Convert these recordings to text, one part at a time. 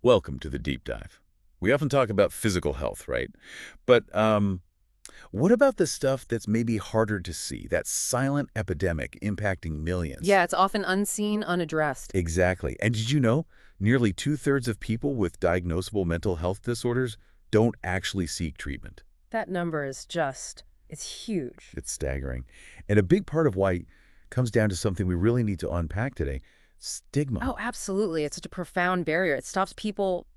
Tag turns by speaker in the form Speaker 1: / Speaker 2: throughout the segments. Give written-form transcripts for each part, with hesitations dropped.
Speaker 1: Welcome to the deep dive. We often talk about physical health, right? But what about the stuff that's maybe harder to see, that silent epidemic impacting millions?
Speaker 2: Yeah, it's often unseen, unaddressed.
Speaker 1: Exactly. And did you know nearly two-thirds of people with diagnosable mental health disorders don't actually seek treatment?
Speaker 2: That number it's huge.
Speaker 1: It's staggering. And a big part of why comes down to something we really need to unpack today, stigma.
Speaker 2: Oh, absolutely. It's such a profound barrier. It stops people,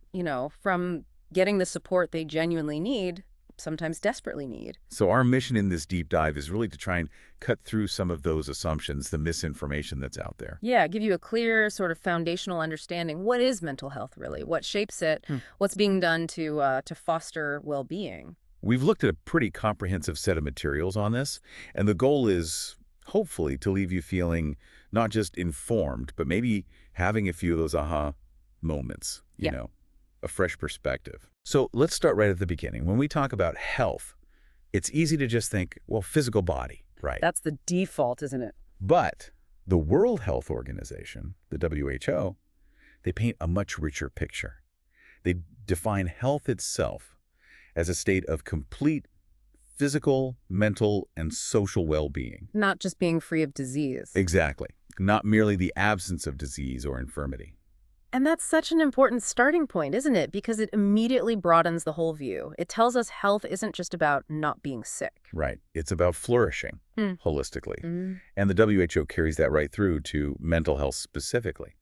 Speaker 2: from getting the support they genuinely need, sometimes desperately need.
Speaker 1: So our mission in this deep dive is really to try and cut through some of those assumptions, the misinformation that's out there.
Speaker 2: Yeah, give you a clear sort of foundational understanding. What is mental health really? What shapes it? What's being done to foster well-being?
Speaker 1: We've looked at a pretty comprehensive set of materials on this, and the goal is hopefully to leave you feeling not just informed, but maybe having a few of those aha moments,
Speaker 2: Yeah,
Speaker 1: a fresh perspective. So let's start right at the beginning. When we talk about health, it's easy to just think, well, physical body, right?
Speaker 2: that's the default, isn't it?
Speaker 1: But the World Health Organization, the WHO, they paint a much richer picture. They define health itself as a state of complete physical, mental, and social well-being.
Speaker 2: Not just being free of disease.
Speaker 1: Exactly. Not merely the absence of disease or infirmity.
Speaker 2: And that's such an important starting point, isn't it? Because it immediately broadens the whole view. It tells us health isn't just about not being sick.
Speaker 1: Right. It's about flourishing
Speaker 2: Hmm.
Speaker 1: holistically.
Speaker 2: Mm.
Speaker 1: And the WHO carries that right through to mental health specifically,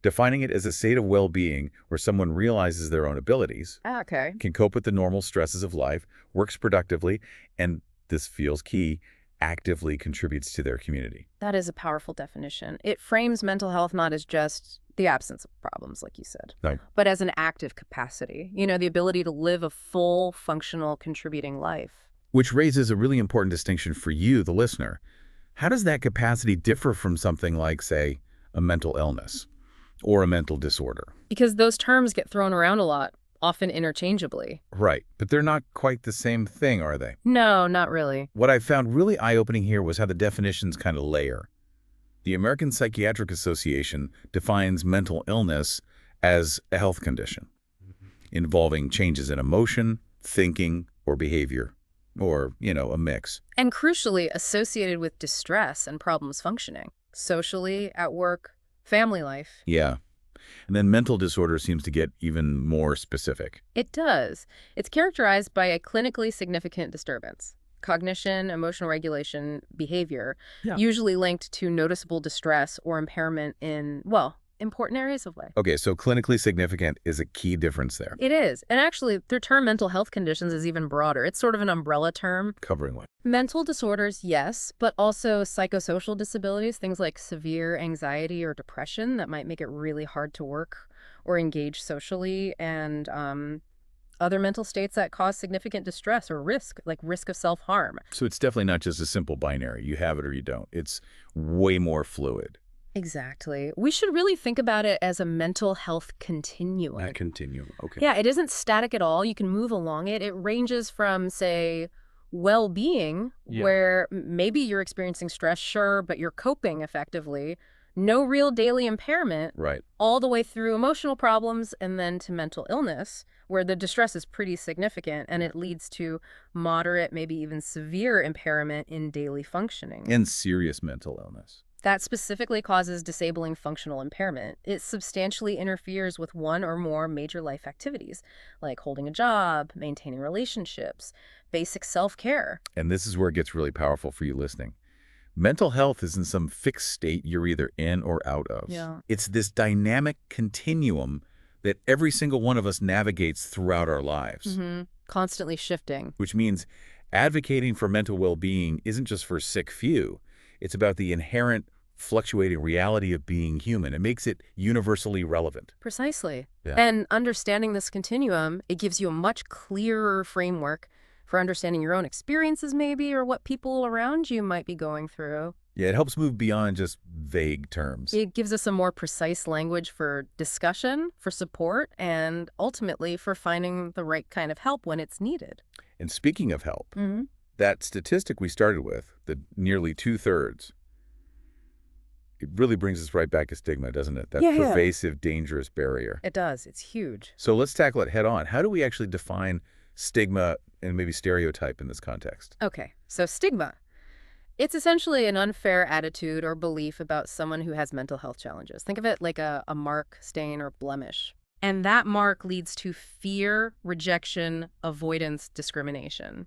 Speaker 1: defining it as a state of well-being where someone realizes their own abilities,
Speaker 2: Okay.
Speaker 1: can cope with the normal stresses of life, works productively, and this feels key, actively contributes to their community.
Speaker 2: That is a powerful definition. It frames mental health not as just the absence of problems, like you said,
Speaker 1: Right.
Speaker 2: but as an active capacity, the ability to live a full, functional, contributing life.
Speaker 1: Which raises a really important distinction for you, the listener. How does that capacity differ from something like, say, a mental illness or a mental disorder?
Speaker 2: Because those terms get thrown around a lot, often interchangeably.
Speaker 1: Right, but they're not quite the same thing, are they?
Speaker 2: No, not really.
Speaker 1: What I found really eye-opening here was how the definitions kind of layer. The American Psychiatric Association defines mental illness as a health condition involving changes in emotion, thinking, or behavior, or, a mix.
Speaker 2: And crucially, associated with distress and problems functioning, socially, at work, family life.
Speaker 1: Yeah. And then mental disorder seems to get even more specific.
Speaker 2: It does. It's characterized by a clinically significant disturbance. Cognition, emotional regulation, behavior,
Speaker 1: Yeah.
Speaker 2: usually linked to noticeable distress or impairment in, well, important areas of life.
Speaker 1: Okay, so clinically significant is a key difference there.
Speaker 2: It is. And actually, the term mental health conditions is even broader. It's sort of an umbrella term.
Speaker 1: Covering what?
Speaker 2: Mental disorders, yes, but also psychosocial disabilities, things like severe anxiety or depression that might make it really hard to work or engage socially, and other mental states that cause significant distress or risk, like risk of self-harm.
Speaker 1: So it's definitely not just a simple binary. You have it or you don't. It's way more fluid.
Speaker 2: Exactly. We should really think about it as a mental health continuum.
Speaker 1: That continuum. Okay.
Speaker 2: Yeah, it isn't static at all. You can move along it. It ranges from, say, well-being,
Speaker 1: Yeah.
Speaker 2: where maybe you're experiencing stress, sure, but you're coping effectively. No real daily impairment,
Speaker 1: Right.
Speaker 2: all the way through emotional problems and then to mental illness, where the distress is pretty significant and it leads to moderate, maybe even severe impairment in daily functioning.
Speaker 1: And serious mental illness.
Speaker 2: That specifically causes disabling functional impairment. It substantially interferes with one or more major life activities, like holding a job, maintaining relationships, basic self-care.
Speaker 1: And this is where it gets really powerful for you listening. Mental health isn't some fixed state you're either in or out of.
Speaker 2: Yeah.
Speaker 1: It's this dynamic continuum that every single one of us navigates throughout our lives,
Speaker 2: Constantly shifting.
Speaker 1: which means advocating for mental well-being isn't just for sick few. It's about the inherent fluctuating reality of being human. It makes it universally relevant.
Speaker 2: Precisely.
Speaker 1: Yeah.
Speaker 2: And understanding this continuum, it gives you a much clearer framework for understanding your own experiences maybe, or what people around you might be going through.
Speaker 1: Yeah, it helps move beyond just vague terms.
Speaker 2: It gives us a more precise language for discussion, for support, and ultimately for finding the right kind of help when it's needed.
Speaker 1: And speaking of help, that statistic we started with, the nearly two-thirds, It really brings us right back to stigma, doesn't it? That
Speaker 2: Yeah, yeah.
Speaker 1: pervasive, dangerous barrier.
Speaker 2: It does. It's huge.
Speaker 1: So let's tackle it head on. How do we actually define stigma and maybe stereotype in this context?
Speaker 2: Okay, so stigma. It's essentially an unfair attitude or belief about someone who has mental health challenges. Think of it like a mark, stain, or blemish. And that mark leads to fear, rejection, avoidance, discrimination.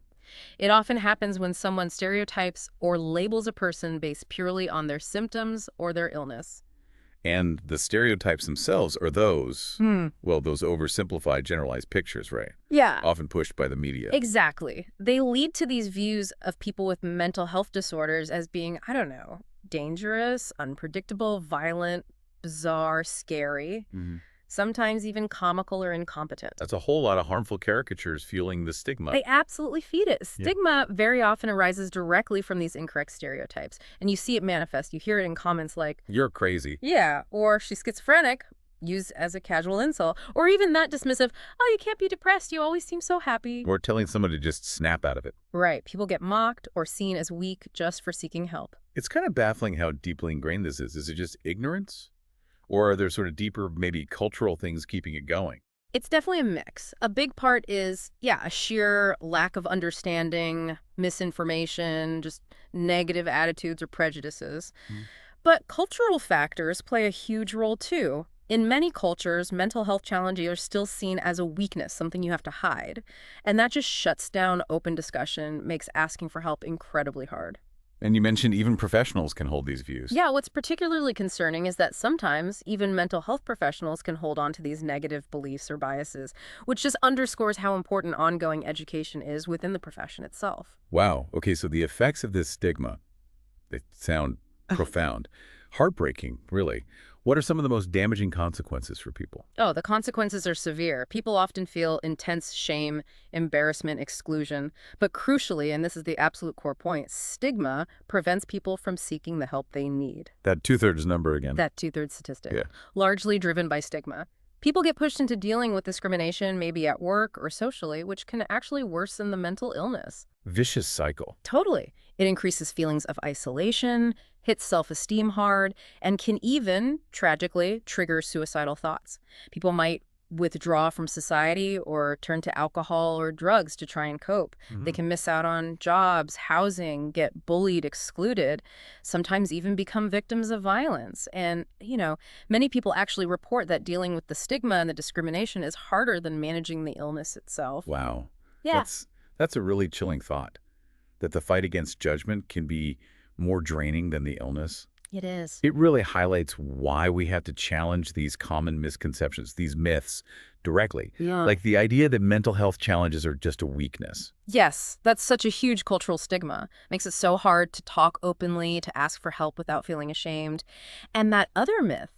Speaker 2: It often happens when someone stereotypes or labels a person based purely on their symptoms or their illness.
Speaker 1: And the stereotypes themselves are those, well, those oversimplified, generalized pictures, right?
Speaker 2: Yeah.
Speaker 1: Often pushed by the media.
Speaker 2: Exactly. They lead to these views of people with mental health disorders as being, I don't know, dangerous, unpredictable, violent, bizarre, scary, sometimes even comical or incompetent.
Speaker 1: That's a whole lot of harmful caricatures fueling the stigma.
Speaker 2: They absolutely feed it. Stigma very often arises directly from these incorrect stereotypes. And you see it manifest. You hear it in comments like,
Speaker 1: You're crazy.
Speaker 2: yeah, or she's schizophrenic, used as a casual insult, or even that dismissive, oh, you can't be depressed, you always seem so happy.
Speaker 1: Or telling someone to just snap out of it.
Speaker 2: Right. People get mocked or seen as weak just for seeking help.
Speaker 1: It's kind of baffling how deeply ingrained this is. Is it just ignorance? Or are there sort of deeper, maybe cultural things keeping it going?
Speaker 2: It's definitely a mix. A big part is, yeah, a sheer lack of understanding, misinformation, just negative attitudes or prejudices. But cultural factors play a huge role too. In many cultures, mental health challenges are still seen as a weakness, something you have to hide. And that just shuts down open discussion, makes asking for help incredibly hard.
Speaker 1: And you mentioned even professionals can hold these views.
Speaker 2: Yeah, what's particularly concerning is that sometimes even mental health professionals can hold on to these negative beliefs or biases, which just underscores how important ongoing education is within the profession itself.
Speaker 1: Wow. Okay, so the effects of this stigma, they sound profound. Heartbreaking, really. What are some of the most damaging consequences for people?
Speaker 2: Oh, the consequences are severe. People often feel intense shame, embarrassment, exclusion. But crucially, and this is the absolute core point, stigma prevents people from seeking the help they need.
Speaker 1: That 2/3 number again.
Speaker 2: That two-thirds statistic.
Speaker 1: Yeah.
Speaker 2: Largely driven by stigma. People get pushed into dealing with discrimination, maybe at work or socially, which can actually worsen the mental illness.
Speaker 1: Vicious cycle.
Speaker 2: Totally. It increases feelings of isolation, hits self-esteem hard, and can even, tragically, trigger suicidal thoughts. People might withdraw from society or turn to alcohol or drugs to try and cope. They can miss out on jobs, housing, get bullied, excluded, sometimes even become victims of violence. And, many people actually report that dealing with the stigma and the discrimination is harder than managing the illness itself.
Speaker 1: Wow.
Speaker 2: Yeah.
Speaker 1: That's a really chilling thought, that the fight against judgment can be more draining than the illness.
Speaker 2: It is.
Speaker 1: It really highlights why we have to challenge these common misconceptions, these myths, directly.
Speaker 2: Yeah.
Speaker 1: Like the idea that mental health challenges are just a weakness.
Speaker 2: Yes, that's such a huge cultural stigma. Makes it so hard to talk openly, to ask for help without feeling ashamed. And that other myth,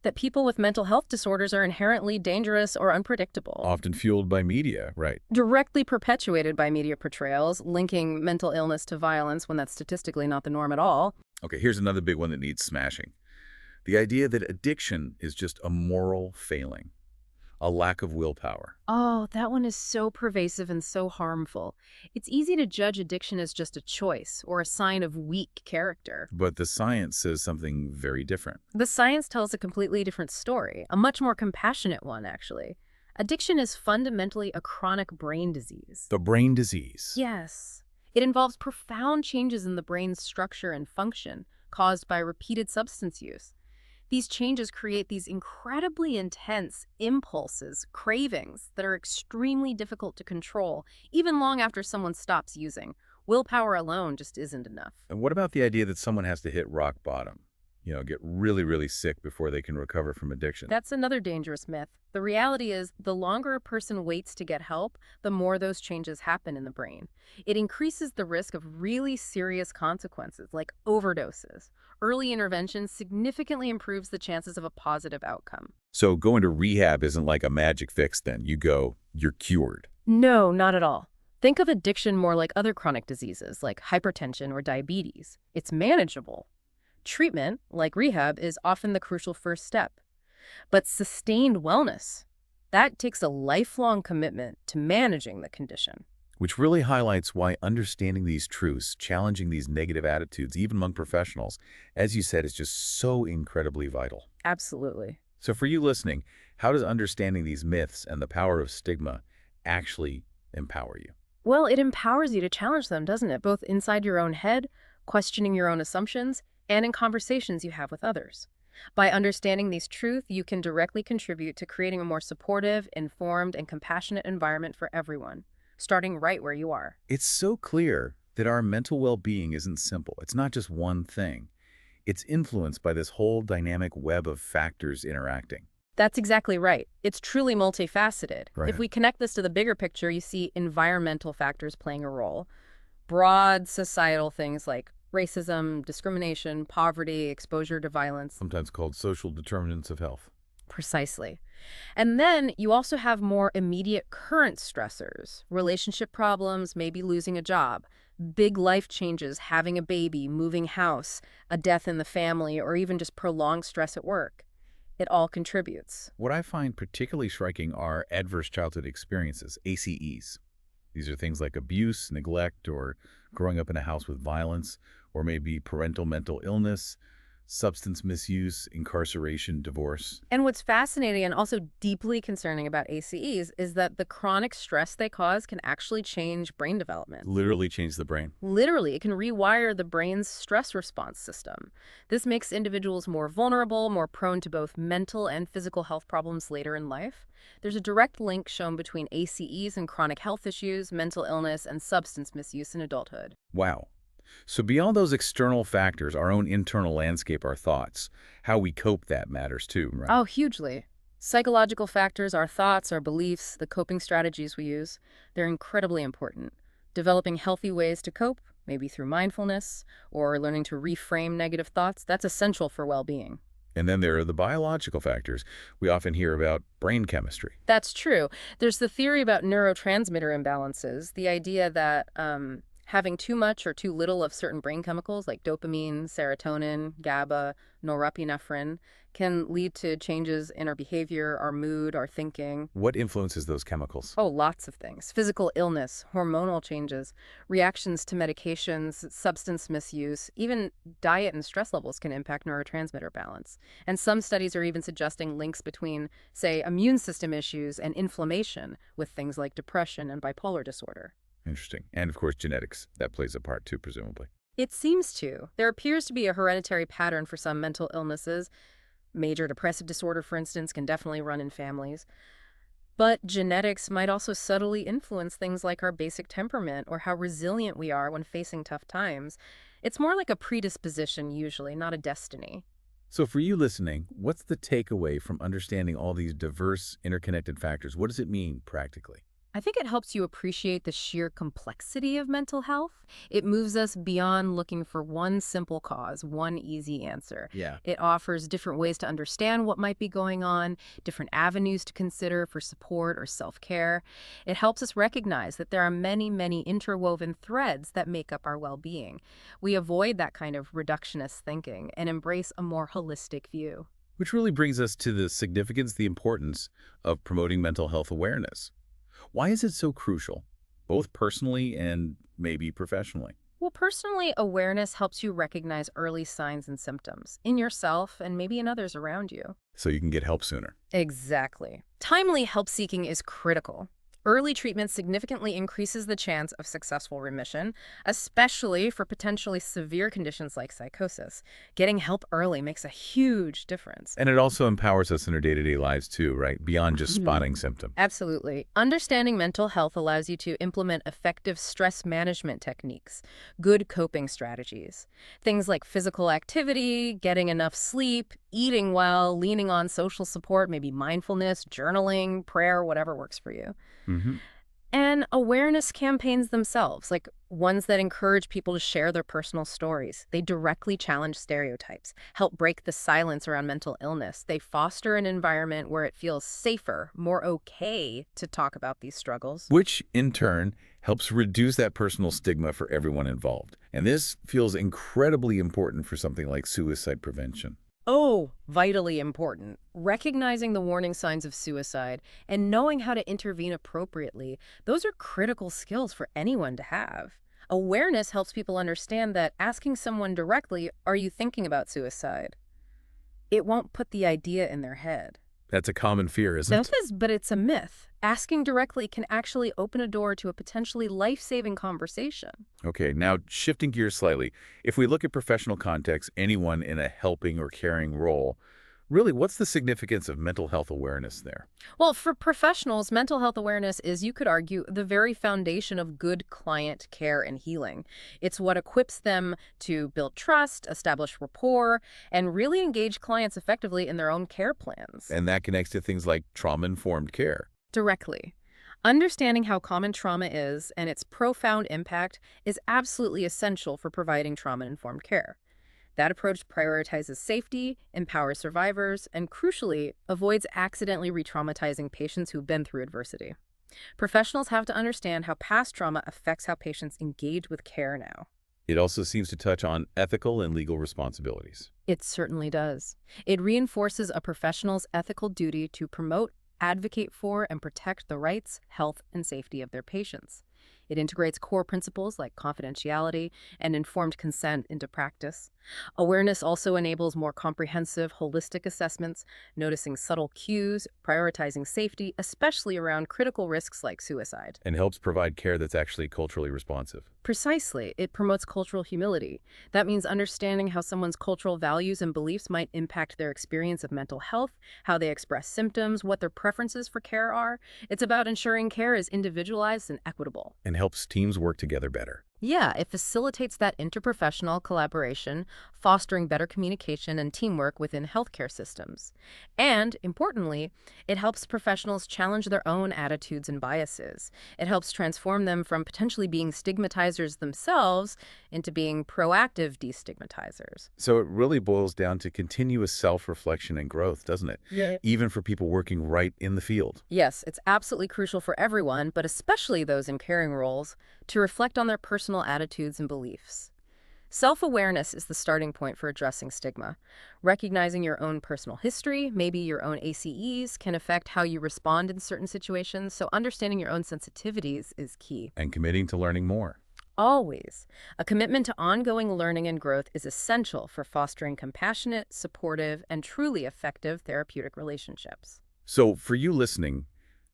Speaker 2: that people with mental health disorders are inherently dangerous or unpredictable.
Speaker 1: Often fueled by media, right?
Speaker 2: Directly perpetuated by media portrayals, linking mental illness to violence when that's statistically not the norm at all.
Speaker 1: Okay, here's another big one that needs smashing. The idea that addiction is just a moral failing, a lack of willpower.
Speaker 2: Oh, that one is so pervasive and so harmful. It's easy to judge addiction as just a choice or a sign of weak character.
Speaker 1: But the science says something very different.
Speaker 2: The science tells a completely different story, a much more compassionate one, actually. Addiction is fundamentally a chronic brain disease.
Speaker 1: The brain disease.
Speaker 2: Yes. It involves profound changes in the brain's structure and function caused by repeated substance use. These changes create these incredibly intense impulses, cravings that are extremely difficult to control, even long after someone stops using. Willpower alone just isn't enough.
Speaker 1: And what about the idea that someone has to hit rock bottom? Get really, really sick before they can recover from addiction.
Speaker 2: That's another dangerous myth. The reality is, the longer a person waits to get help, the more those changes happen in the brain. It increases the risk of really serious consequences, like overdoses. Early intervention significantly improves the chances of a positive outcome.
Speaker 1: So going to rehab isn't like a magic fix then. You go, you're cured.
Speaker 2: No, not at all. Think of addiction more like other chronic diseases, like hypertension or diabetes. It's manageable. Treatment, like rehab, is often the crucial first step. But sustained wellness, that takes a lifelong commitment to managing the condition.
Speaker 1: Which really highlights why understanding these truths, challenging these negative attitudes, even among professionals, as you said, is just so incredibly vital.
Speaker 2: Absolutely.
Speaker 1: So for you listening, how does understanding these myths and the power of stigma actually empower you?
Speaker 2: Well, it empowers you to challenge them, doesn't it? Both inside your own head, questioning your own assumptions, and in conversations you have with others. By understanding these truths, you can directly contribute to creating a more supportive, informed, and compassionate environment for everyone, starting right where you are.
Speaker 1: It's so clear that our mental well-being isn't simple. It's not just one thing. It's influenced by this whole dynamic web of factors interacting.
Speaker 2: That's exactly right. It's truly multifaceted.
Speaker 1: Right.
Speaker 2: If we connect this to the bigger picture, you see environmental factors playing a role. Broad societal things like racism, discrimination, poverty, exposure to violence.
Speaker 1: Sometimes called social determinants of health.
Speaker 2: Precisely. And then you also have more immediate current stressors, relationship problems, maybe losing a job, big life changes, having a baby, moving house, a death in the family, or even just prolonged stress at work. It all contributes.
Speaker 1: What I find particularly striking are adverse childhood experiences, ACEs. These are things like abuse, neglect, or growing up in a house with violence, or maybe parental mental illness, substance misuse, incarceration, divorce.
Speaker 2: And what's fascinating and also deeply concerning about ACEs is that the chronic stress they cause can actually change brain development.
Speaker 1: Literally change the brain.
Speaker 2: Literally, it can rewire the brain's stress response system. This makes individuals more vulnerable, more prone to both mental and physical health problems later in life. There's a direct link shown between ACEs and chronic health issues, mental illness, and substance misuse in adulthood.
Speaker 1: Wow. So beyond those external factors, our own internal landscape, our thoughts, how we cope, that matters too, right?
Speaker 2: Oh, hugely. Psychological factors, our thoughts, our beliefs, the coping strategies we use, they're incredibly important. Developing healthy ways to cope, maybe through mindfulness, or learning to reframe negative thoughts, that's essential for well-being.
Speaker 1: And then there are the biological factors. We often hear about brain chemistry.
Speaker 2: That's true. There's the theory about neurotransmitter imbalances, the idea that having too much or too little of certain brain chemicals like dopamine, serotonin, GABA, norepinephrine can lead to changes in our behavior, our mood, our thinking.
Speaker 1: What influences those chemicals?
Speaker 2: Oh, lots of things. Physical illness, hormonal changes, reactions to medications, substance misuse, even diet and stress levels can impact neurotransmitter balance. And some studies are even suggesting links between, say, immune system issues and inflammation with things like depression and bipolar disorder.
Speaker 1: Interesting. And of course, genetics. That plays a part too, presumably.
Speaker 2: It seems to. There appears to be a hereditary pattern for some mental illnesses. Major depressive disorder, for instance, can definitely run in families. But genetics might also subtly influence things like our basic temperament or how resilient we are when facing tough times. It's more like a predisposition usually, not a destiny.
Speaker 1: So for you listening, what's the takeaway from understanding all these diverse, interconnected factors? What does it mean practically?
Speaker 2: I think it helps you appreciate the sheer complexity of mental health. It moves us beyond looking for one simple cause, one easy answer.
Speaker 1: Yeah.
Speaker 2: It offers different ways to understand what might be going on, different avenues to consider for support or self-care. It helps us recognize that there are many, many interwoven threads that make up our well-being. We avoid that kind of reductionist thinking and embrace a more holistic view.
Speaker 1: Which really brings us to the significance, the importance of promoting mental health awareness. Why is it so crucial, both personally and maybe professionally?
Speaker 2: Well, personally, awareness helps you recognize early signs and symptoms in yourself and maybe in others around you.
Speaker 1: So you can get help sooner.
Speaker 2: Exactly. Timely help seeking is critical. Early treatment significantly increases the chance of successful remission, especially for potentially severe conditions like psychosis. Getting help early makes a huge difference.
Speaker 1: And it also empowers us in our day-to-day lives too, right? Beyond just spotting symptoms.
Speaker 2: Absolutely. Understanding mental health allows you to implement effective stress management techniques, good coping strategies. Things like physical activity, getting enough sleep, eating well, leaning on social support, maybe mindfulness, journaling, prayer, whatever works for you. And awareness campaigns themselves, like ones that encourage people to share their personal stories. They directly challenge stereotypes, help break the silence around mental illness. They foster an environment where it feels safer, more okay to talk about these struggles.
Speaker 1: Which, in turn, helps reduce that personal stigma for everyone involved. And this feels incredibly important for something like suicide prevention.
Speaker 2: Oh, vitally important. Recognizing the warning signs of suicide and knowing how to intervene appropriately, those are critical skills for anyone to have. Awareness helps people understand that asking someone directly, "Are you thinking about suicide?" it won't put the idea in their head.
Speaker 1: That's a common fear, isn't
Speaker 2: That
Speaker 1: it?
Speaker 2: is, but it's a myth. Asking directly can actually open a door to a potentially life-saving conversation.
Speaker 1: Okay, now shifting gears slightly. If we look at professional context, anyone in a helping or caring role, really, what's the significance of mental health awareness there?
Speaker 2: Well, for professionals, mental health awareness is, you could argue, the very foundation of good client care and healing. It's what equips them to build trust, establish rapport, and really engage clients effectively in their own care plans.
Speaker 1: And that connects to things like trauma-informed care.
Speaker 2: Directly. Understanding how common trauma is and its profound impact is absolutely essential for providing trauma-informed care. That approach prioritizes safety, empowers survivors, and crucially, avoids accidentally re-traumatizing patients who've been through adversity. Professionals have to understand how past trauma affects how patients engage with care now.
Speaker 1: It also seems to touch on ethical and legal responsibilities.
Speaker 2: It certainly does. It reinforces a professional's ethical duty to promote, advocate for, and protect the rights, health, and safety of their patients. It integrates core principles like confidentiality and informed consent into practice. Awareness also enables more comprehensive, holistic assessments, noticing subtle cues, prioritizing safety, especially around critical risks like suicide.
Speaker 1: And helps provide care that's actually culturally responsive.
Speaker 2: Precisely, it promotes cultural humility. That means understanding how someone's cultural values and beliefs might impact their experience of mental health, how they express symptoms, what their preferences for care are. It's about ensuring care is individualized and equitable.
Speaker 1: And helps teams work together better.
Speaker 2: Yeah, it facilitates that interprofessional collaboration, fostering better communication and teamwork within healthcare systems. And, importantly, it helps professionals challenge their own attitudes and biases. It helps transform them from potentially being stigmatizers themselves into being proactive destigmatizers.
Speaker 1: So it really boils down to continuous self-reflection and growth, doesn't it?
Speaker 2: Yeah.
Speaker 1: Even for people working right in the field.
Speaker 2: Yes, it's absolutely crucial for everyone, but especially those in caring roles, to reflect on their personal attitudes and beliefs. Self-awareness is the starting point for addressing stigma. Recognizing your own personal history, maybe your own ACEs, can affect how you respond in certain situations, so understanding your own sensitivities is key.
Speaker 1: And committing to learning more.
Speaker 2: Always. A commitment to ongoing learning and growth is essential for fostering compassionate, supportive, and truly effective therapeutic relationships.
Speaker 1: So for you listening,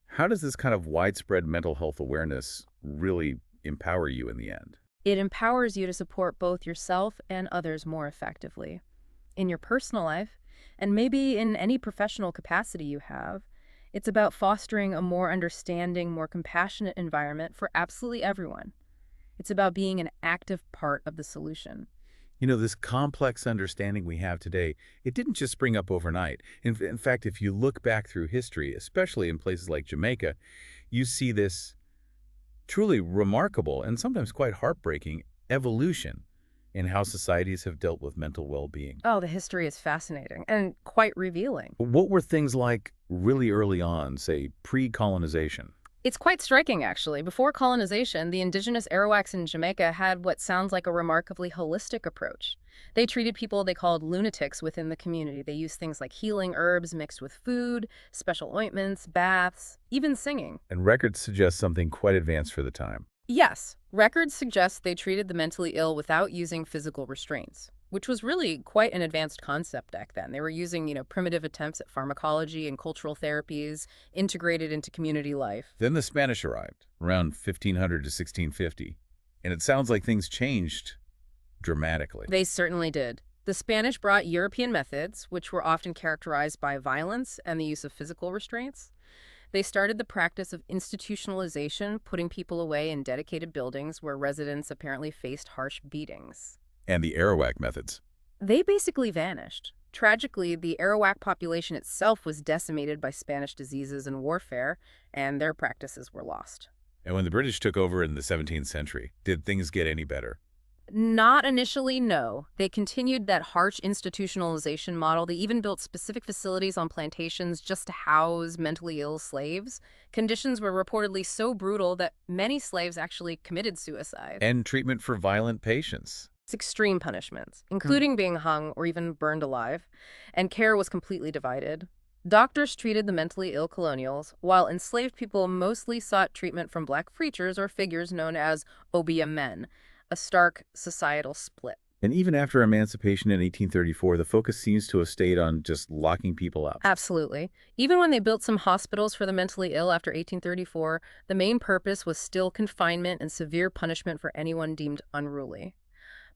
Speaker 1: how does this kind of widespread mental health awareness really empower you in the end?
Speaker 2: It empowers you to support both yourself and others more effectively. In your personal life, and maybe in any professional capacity you have, it's about fostering a more understanding, more compassionate environment for absolutely everyone. It's about being an active part of the solution.
Speaker 1: You know, this complex understanding we have today, it didn't just spring up overnight. In fact, if you look back through history, especially in places like Jamaica, you see this truly remarkable and sometimes quite heartbreaking evolution in how societies have dealt with mental well-being.
Speaker 2: Oh, the history is fascinating and quite revealing.
Speaker 1: What were things like really early on, say, pre-colonization?
Speaker 2: It's quite striking, actually. Before colonization, the indigenous Arawaks in Jamaica had what sounds like a remarkably holistic approach. They treated people they called lunatics within the community. They used things like healing herbs mixed with food, special ointments, baths, even singing.
Speaker 1: And records suggest something quite advanced for the time.
Speaker 2: Yes, records suggest they treated the mentally ill without using physical restraints, which was really quite an advanced concept back then. They were using, primitive attempts at pharmacology and cultural therapies integrated into community life.
Speaker 1: Then the Spanish arrived, around 1500 to 1650, and it sounds like things changed dramatically.
Speaker 2: They certainly did. The Spanish brought European methods, which were often characterized by violence and the use of physical restraints. They started the practice of institutionalization, putting people away in dedicated buildings where residents apparently faced harsh beatings.
Speaker 1: And the Arawak methods.
Speaker 2: They basically vanished. Tragically, the Arawak population itself was decimated by Spanish diseases and warfare, and their practices were lost.
Speaker 1: And when the British took over in the 17th century, did things get any better?
Speaker 2: Not initially, no. They continued that harsh institutionalization model. They even built specific facilities on plantations just to house mentally ill slaves. Conditions were reportedly so brutal that many slaves actually committed suicide.
Speaker 1: And treatment for violent patients.
Speaker 2: extreme punishments, including being hung or even burned alive, and care was completely divided. Doctors treated the mentally ill colonials, while enslaved people mostly sought treatment from black preachers or figures known as obeah men, a stark societal split.
Speaker 1: And even after emancipation in 1834, the focus seems to have stayed on just locking people up.
Speaker 2: Absolutely. Even when they built some hospitals for the mentally ill after 1834, the main purpose was still confinement and severe punishment for anyone deemed unruly.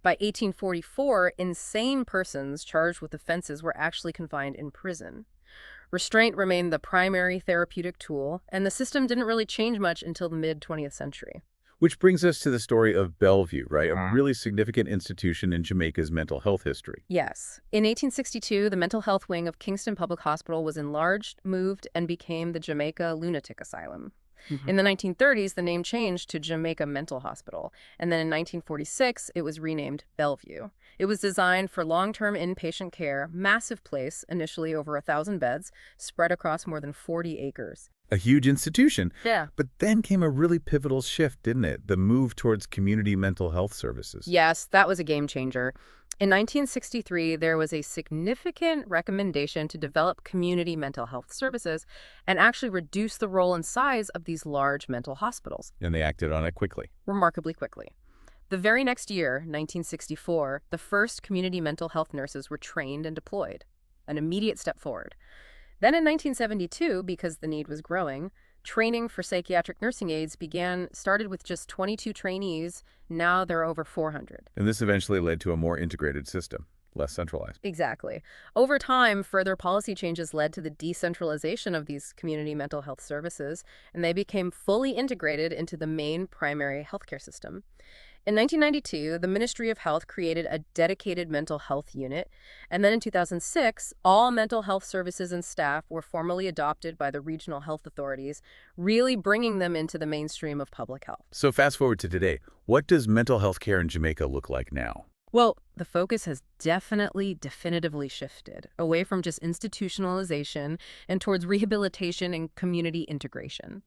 Speaker 2: By 1844, insane persons charged with offenses were actually confined in prison. Restraint remained the primary therapeutic tool, and the system didn't really change much until the mid-20th century.
Speaker 1: Which brings us to the story of Bellevue, right? A really significant institution in Jamaica's mental health history.
Speaker 2: Yes. In 1862, the mental health wing of Kingston Public Hospital was enlarged, moved, and became the Jamaica Lunatic Asylum. In the 1930s, the name changed to Jamaica Mental Hospital, and then in 1946, it was renamed Bellevue. It was designed for long-term inpatient care, massive place, initially over 1,000 beds, spread across more than 40 acres.
Speaker 1: A huge institution.
Speaker 2: Yeah.
Speaker 1: But then came a really pivotal shift, didn't it? The move towards community mental health services.
Speaker 2: Yes, that was a game changer. In 1963, there was a significant recommendation to develop community mental health services and actually reduce the role and size of these large mental hospitals
Speaker 1: And they acted on it quickly.
Speaker 2: remarkably quickly. The very next year, 1964, the first community mental health nurses were trained and deployed, an immediate step forward. Then in 1972, because the need was growing, training for psychiatric nursing aides started with just 22 trainees. Now there are over 400.
Speaker 1: And this eventually led to a more integrated system, less centralized.
Speaker 2: Exactly. Over time, further policy changes led to the decentralization of these community mental health services, and they became fully integrated into the main primary healthcare system. In 1992, the Ministry of Health created a dedicated mental health unit, and then in 2006, all mental health services and staff were formally adopted by the regional health authorities, really bringing them into the mainstream of public health.
Speaker 1: So fast forward to today. What does mental health care in Jamaica look like now?
Speaker 2: Well, the focus has definitively shifted away from just institutionalization and towards rehabilitation and community integration.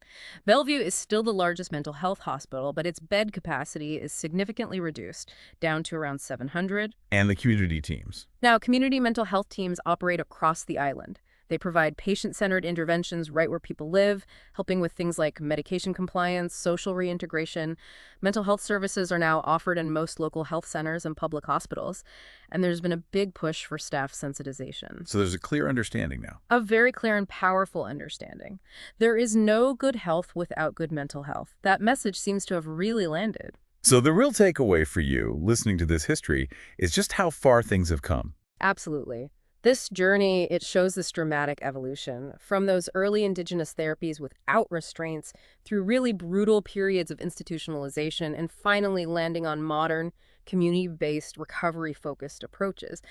Speaker 2: Bellevue is still the largest mental health hospital, but its bed capacity is significantly reduced, down to around 700.
Speaker 1: And the community teams.
Speaker 2: Now, community mental health teams operate across the island. They provide patient-centered interventions right where people live, helping with things like medication compliance, social reintegration. Mental health services are now offered in most local health centers and public hospitals, and there's been a big push for staff sensitization.
Speaker 1: So there's a clear understanding now.
Speaker 2: A very clear and powerful understanding. There is no good health without good mental health. That message seems to have really landed.
Speaker 1: So the real takeaway for you, listening to this history, is just how far things have come.
Speaker 2: Absolutely. This journey, it shows this dramatic evolution from those early indigenous therapies without restraints through really brutal periods of institutionalization and finally landing on modern, community-based, recovery-focused approaches.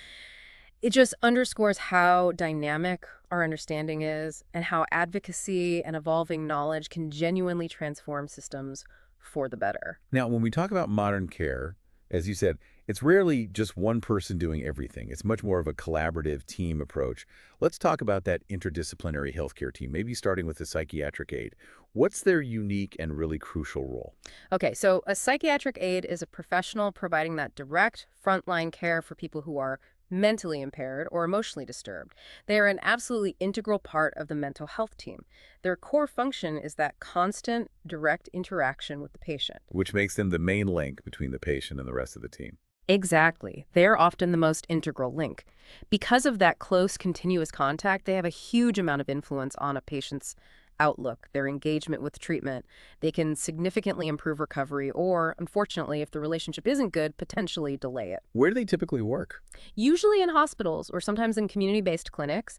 Speaker 2: It just underscores how dynamic our understanding is and how advocacy and evolving knowledge can genuinely transform systems for the better.
Speaker 1: Now, when we talk about modern care, as you said, it's rarely just one person doing everything. It's much more of a collaborative team approach. Let's talk about that interdisciplinary healthcare team, maybe starting with the psychiatric aide. What's their unique and really crucial role?
Speaker 2: Okay, so a psychiatric aide is a professional providing that direct frontline care for people who are mentally impaired or emotionally disturbed. They are an absolutely integral part of the mental health team. Their core function is that constant, direct interaction with the patient.
Speaker 1: Which makes them the main link between the patient and the rest of the team.
Speaker 2: Exactly. They're often the most integral link. Because of that close, continuous contact, they have a huge amount of influence on a patient's outlook, their engagement with treatment. They can significantly improve recovery or, unfortunately, if the relationship isn't good, potentially delay it.
Speaker 1: Where do they typically work?
Speaker 2: Usually in hospitals or sometimes in community-based clinics,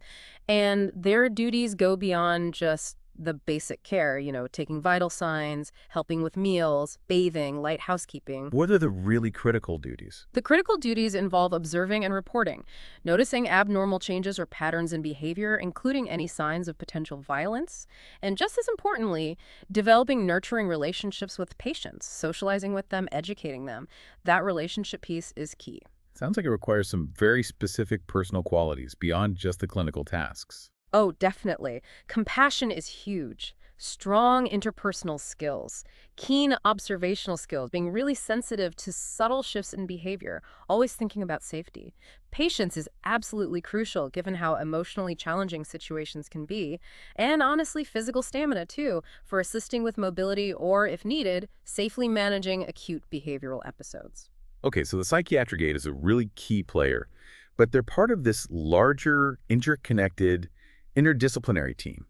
Speaker 2: and their duties go beyond just the basic care, taking vital signs, helping with meals, bathing, light housekeeping.
Speaker 1: What are the really critical duties?
Speaker 2: The critical duties involve observing and reporting, noticing abnormal changes or patterns in behavior, including any signs of potential violence, and just as importantly, developing nurturing relationships with patients, socializing with them, educating them. That relationship piece is key.
Speaker 1: Sounds like it requires some very specific personal qualities beyond just the clinical tasks.
Speaker 2: Oh, definitely. Compassion is huge. Strong interpersonal skills, keen observational skills, being really sensitive to subtle shifts in behavior, always thinking about safety. Patience is absolutely crucial given how emotionally challenging situations can be, and honestly, physical stamina too, for assisting with mobility or, if needed, safely managing acute behavioral episodes.
Speaker 1: Okay, so the psychiatric aid is a really key player, but they're part of this larger, interconnected, interdisciplinary team.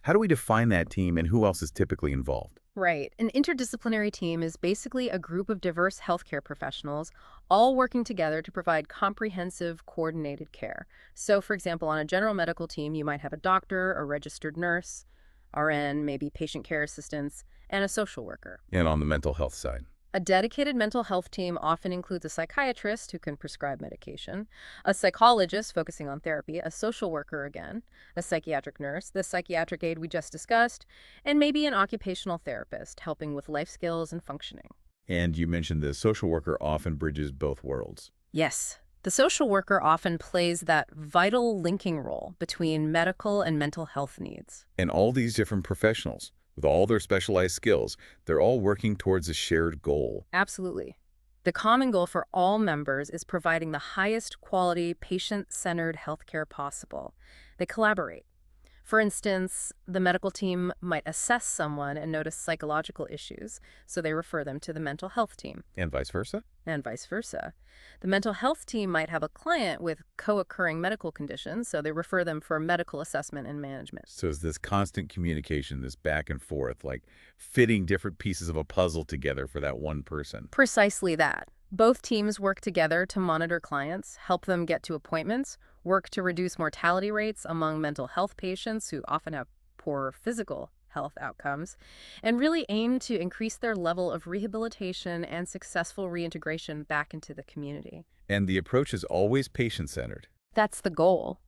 Speaker 1: How do we define that team and who else is typically involved?
Speaker 2: Right. An interdisciplinary team is basically a group of diverse healthcare professionals all working together to provide comprehensive, coordinated care. So, for example, on a general medical team, you might have a doctor, a registered nurse, RN, maybe patient care assistants, and a social worker.
Speaker 1: And on the mental health side.
Speaker 2: A dedicated mental health team often includes a psychiatrist who can prescribe medication, a psychologist focusing on therapy, a social worker again, a psychiatric nurse, the psychiatric aide we just discussed, and maybe an occupational therapist helping with life skills and functioning.
Speaker 1: And you mentioned the social worker often bridges both worlds.
Speaker 2: Yes, the social worker often plays that vital linking role between medical and mental health needs.
Speaker 1: And all these different professionals, with all their specialized skills, they're all working towards a shared goal.
Speaker 2: Absolutely. The common goal for all members is providing the highest quality, patient-centered healthcare possible. They collaborate. For instance, the medical team might assess someone and notice psychological issues, so they refer them to the mental health team,
Speaker 1: And vice versa?
Speaker 2: and vice versa. The mental health team might have a client with co-occurring medical conditions, so they refer them for medical assessment and management.
Speaker 1: So it's this constant communication, this back and forth, like fitting different pieces of a puzzle together for that one person.
Speaker 2: Precisely that. Both teams work together to monitor clients, help them get to appointments, work to reduce mortality rates among mental health patients who often have poor physical health outcomes, and really aim to increase their level of rehabilitation and successful reintegration back into the community.
Speaker 1: And the approach is always patient-centered.
Speaker 2: That's the goal.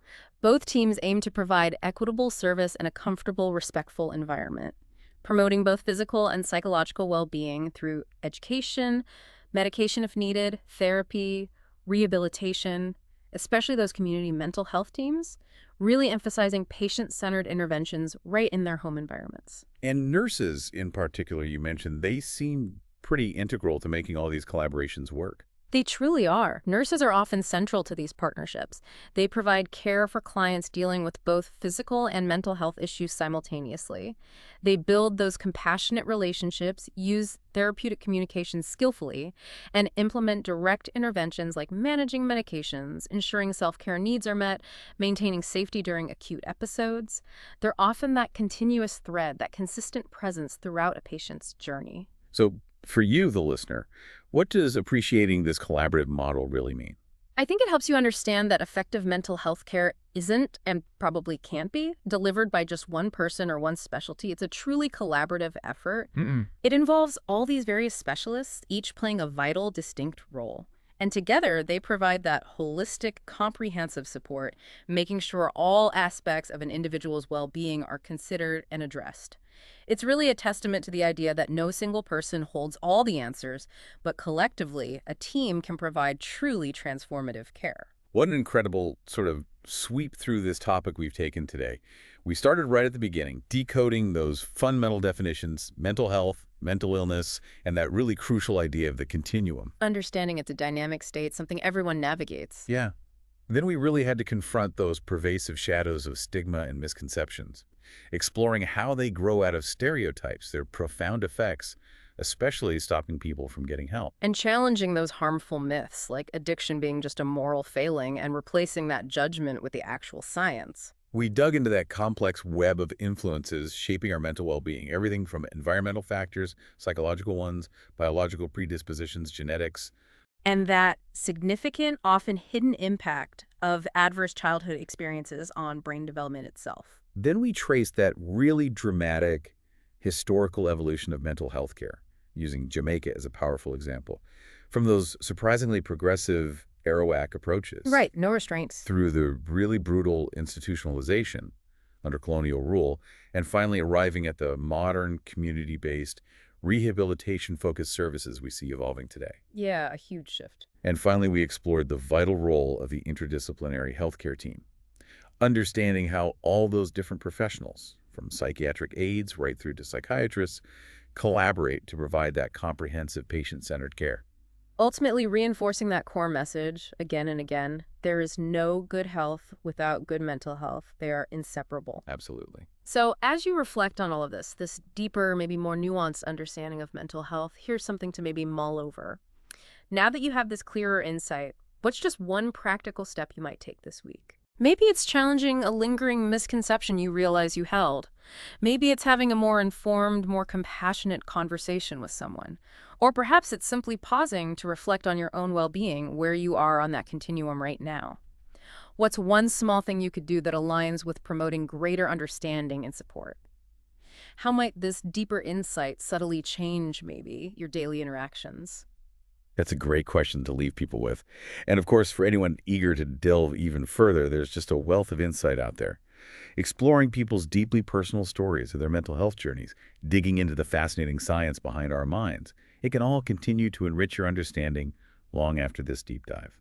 Speaker 2: Both teams aim to provide equitable service and a comfortable, respectful environment, promoting both physical and psychological well-being through education, medication if needed, therapy, rehabilitation, especially those community mental health teams, really emphasizing patient-centered interventions right in their home environments.
Speaker 1: And nurses, in particular, you mentioned, they seem pretty integral to making all these collaborations work.
Speaker 2: They truly are. Nurses are often central to these partnerships. They provide care for clients dealing with both physical and mental health issues simultaneously. They build those compassionate relationships, use therapeutic communication skillfully, and implement direct interventions like managing medications, ensuring self-care needs are met, maintaining safety during acute episodes. They're often that continuous thread, that consistent presence throughout a patient's journey.
Speaker 1: So for you, the listener, what does appreciating this collaborative model really mean?
Speaker 2: I think it helps you understand that effective mental health care isn't, and probably can't be, delivered by just one person or one specialty. It's a truly collaborative effort. It involves all these various specialists, each playing a vital, distinct role. And together, they provide that holistic, comprehensive support, making sure all aspects of an individual's well-being are considered and addressed. It's really a testament to the idea that no single person holds all the answers, but collectively, a team can provide truly transformative care.
Speaker 1: What an incredible sort of sweep through this topic we've taken today. We started right at the beginning, decoding those fundamental definitions, mental health, mental illness, and that really crucial idea of the continuum.
Speaker 2: Understanding it's a dynamic state, something everyone navigates.
Speaker 1: Yeah. Then we really had to confront those pervasive shadows of stigma and misconceptions, exploring how they grow out of stereotypes, their profound effects, especially stopping people from getting help.
Speaker 2: And challenging those harmful myths, like addiction being just a moral failing, and replacing that judgment with the actual science.
Speaker 1: We dug into that complex web of influences shaping our mental well-being, everything from environmental factors, psychological ones, biological predispositions, genetics.
Speaker 2: And that significant, often hidden impact of adverse childhood experiences on brain development itself.
Speaker 1: Then we traced that really dramatic historical evolution of mental health care, using Jamaica as a powerful example, from those surprisingly progressive Arawak approaches.
Speaker 2: Right, no restraints.
Speaker 1: Through the really brutal institutionalization under colonial rule, and finally arriving at the modern, community-based, rehabilitation-focused services we see evolving today.
Speaker 2: Yeah, a huge shift.
Speaker 1: And finally, we explored the vital role of the interdisciplinary healthcare team, understanding how all those different professionals, from psychiatric aides right through to psychiatrists, collaborate to provide that comprehensive patient-centered care.
Speaker 2: Ultimately, reinforcing that core message again and again, there is no good health without good mental health. They are inseparable.
Speaker 1: Absolutely.
Speaker 2: So, as you reflect on all of this deeper, maybe more nuanced understanding of mental health, here's something to maybe mull over. Now that you have this clearer insight, what's just one practical step you might take this week? Maybe it's challenging a lingering misconception you realize you held. Maybe it's having a more informed, more compassionate conversation with someone. Or perhaps it's simply pausing to reflect on your own well-being, where you are on that continuum right now. What's one small thing you could do that aligns with promoting greater understanding and support? How might this deeper insight subtly change, maybe, your daily interactions?
Speaker 1: That's a great question to leave people with. And of course, for anyone eager to delve even further, there's just a wealth of insight out there. Exploring people's deeply personal stories of their mental health journeys, digging into the fascinating science behind our minds. It can all continue to enrich your understanding long after this deep dive.